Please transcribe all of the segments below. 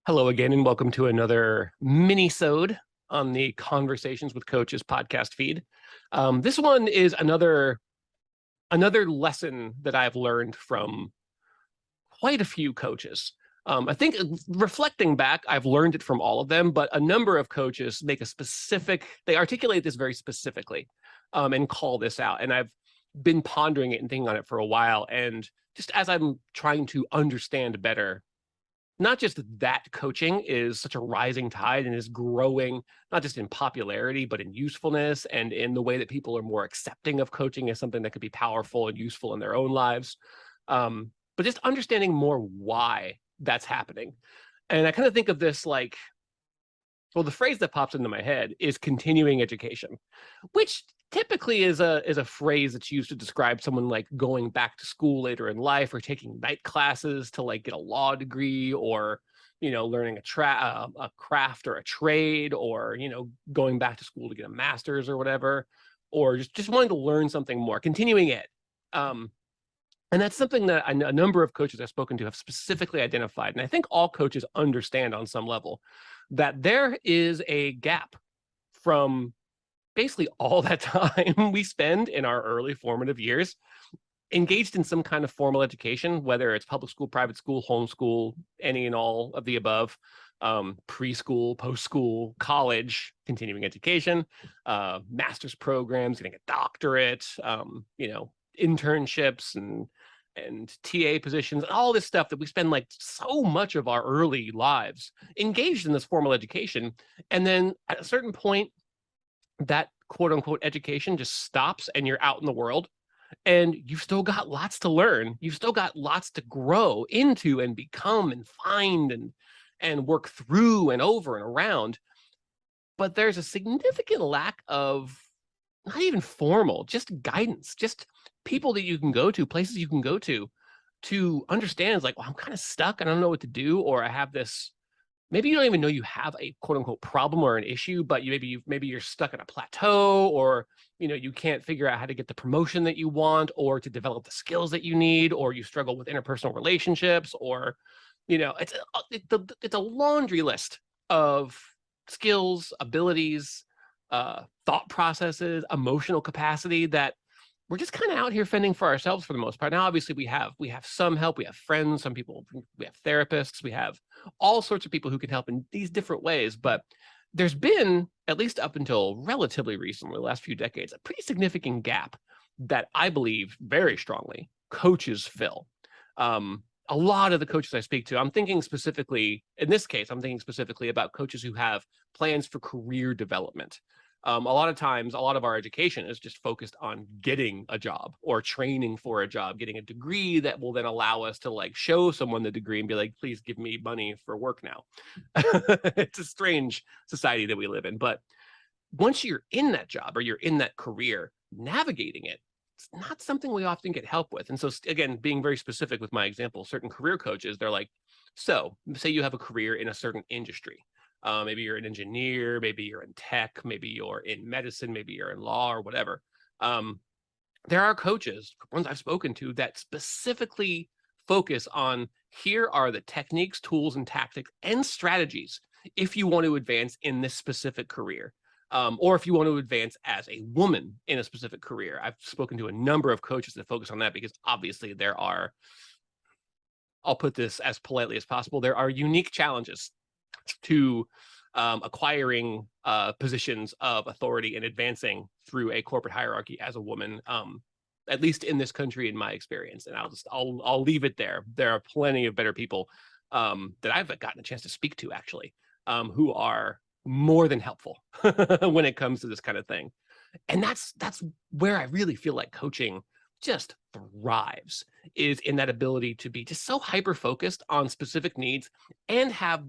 Hello again, and welcome to another mini-sode on the Conversations with Coaches podcast feed. This one is another lesson that I've learned from quite a few coaches. I think reflecting back, I've learned it from all of them, but a number of coaches they articulate this very specifically and call this out. And I've been pondering it and thinking on it for a while. And just as I'm trying to understand better not just that coaching is such a rising tide and is growing, not just in popularity, but in usefulness and in the way that people are more accepting of coaching as something that could be powerful and useful in their own lives. But just understanding more why that's happening. And I kind of think of this like, well, the phrase that pops into my head is continuing education, which typically is a phrase that's used to describe someone like going back to school later in life or taking night classes to like get a law degree or learning a craft or a trade or going back to school to get a master's or whatever, or just wanting to learn something more, continuing it. And that's something that a number of coaches I've spoken to have specifically identified. And I think all coaches understand on some level that there is a gap from basically all that time we spend in our early formative years engaged in some kind of formal education, whether it's public school, private school, homeschool, any and all of the above, preschool, post-school, college, continuing education, master's programs, getting a doctorate, internships and TA positions, all this stuff that we spend like so much of our early lives engaged in this formal education. And then at a certain point, that quote unquote education just stops and you're out in the world and you've still got lots to learn. You've still got lots to grow into and become and find and work through and over and around. But there's a significant lack of not even formal, just guidance, just people that you can go to, places you can go to understand it's like, well, I'm kind of stuck. I don't know what to do. Or I have this, maybe you don't even know you have a quote unquote problem or an issue, but maybe you're stuck at a plateau or, you can't figure out how to get the promotion that you want or to develop the skills that you need, or you struggle with interpersonal relationships, or, it's a laundry list of skills, abilities, thought processes, emotional capacity that we're just kind of out here fending for ourselves for the most part. Now, obviously, we have some help. We have friends, some people, we have therapists, we have all sorts of people who can help in these different ways. But there's been, at least up until relatively recently, the last few decades, a pretty significant gap that I believe very strongly coaches fill. A lot of the coaches I speak to, I'm thinking specifically, in this case, I'm thinking specifically about coaches who have plans for career development. A lot of times, a lot of our education is just focused on getting a job or training for a job, getting a degree that will then allow us to like show someone the degree and be like, please give me money for work now. It's a strange society that we live in. But once you're in that job or you're in that career, navigating it, it's not something we often get help with. And so again, being very specific with my example, certain career coaches, they're like, so say you have a career in a certain industry. Maybe you're an engineer, maybe you're in tech, maybe you're in medicine, maybe you're in law or whatever. There are coaches, ones I've spoken to, that specifically focus on here are the techniques, tools, and tactics and strategies if you want to advance in this specific career. Or if you want to advance as a woman in a specific career. I've spoken to a number of coaches that focus on that because obviously there are, I'll put this as politely as possible, there are unique challenges to acquiring positions of authority and advancing through a corporate hierarchy as a woman, at least in this country, in my experience. And I'll leave it there. There are plenty of better people that I've gotten a chance to speak to, actually, who are more than helpful when it comes to this kind of thing. And that's where I really feel like coaching just thrives, is in that ability to be just so hyper focused on specific needs and have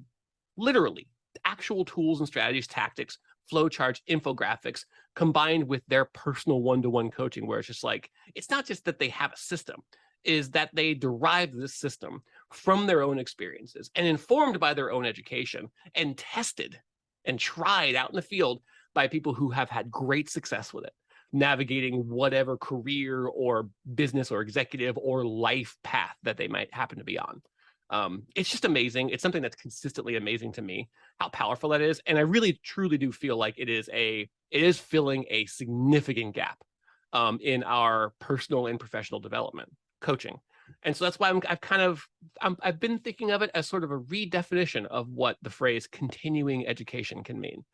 literally actual tools and strategies, tactics, flow charts, infographics combined with their personal one-to-one coaching, where it's just like, it's not just that they have a system, is that they derive this system from their own experiences and informed by their own education and tested and tried out in the field by people who have had great success with it, navigating whatever career or business or executive or life path that they might happen to be on. It's just amazing. It's something that's consistently amazing to me, how powerful that is. And I really truly do feel like it is filling a significant gap in our personal and professional development coaching. And so that's why I've been thinking of it as sort of a redefinition of what the phrase continuing education can mean.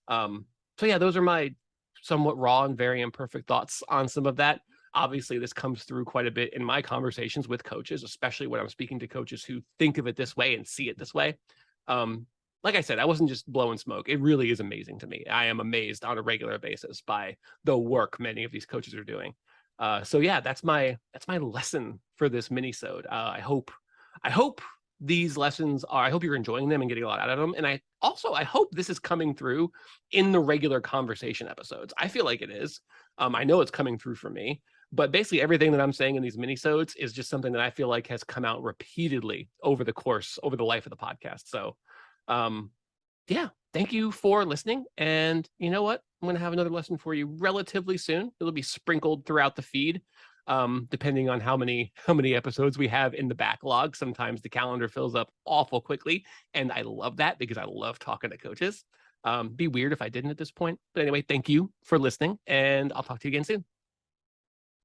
So yeah, those are my somewhat raw and very imperfect thoughts on some of that. Obviously, this comes through quite a bit in my conversations with coaches, especially when I'm speaking to coaches who think of it this way and see it this way. Like I said, I wasn't just blowing smoke. It really is amazing to me. I am amazed on a regular basis by the work many of these coaches are doing. So yeah, that's my lesson for this mini-sode. I hope these lessons are, I hope you're enjoying them and getting a lot out of them. And I hope this is coming through in the regular conversation episodes. I feel like it is. I know it's coming through for me, but basically everything that I'm saying in these mini-sodes is just something that I feel like has come out repeatedly over the life of the podcast. So yeah, thank you for listening. And you know what? I'm going to have another lesson for you relatively soon. It'll be sprinkled throughout the feed, depending on how many episodes we have in the backlog. Sometimes the calendar fills up awful quickly, and I love that because I love talking to coaches. Be weird if I didn't at this point. But anyway, thank you for listening, and I'll talk to you again soon.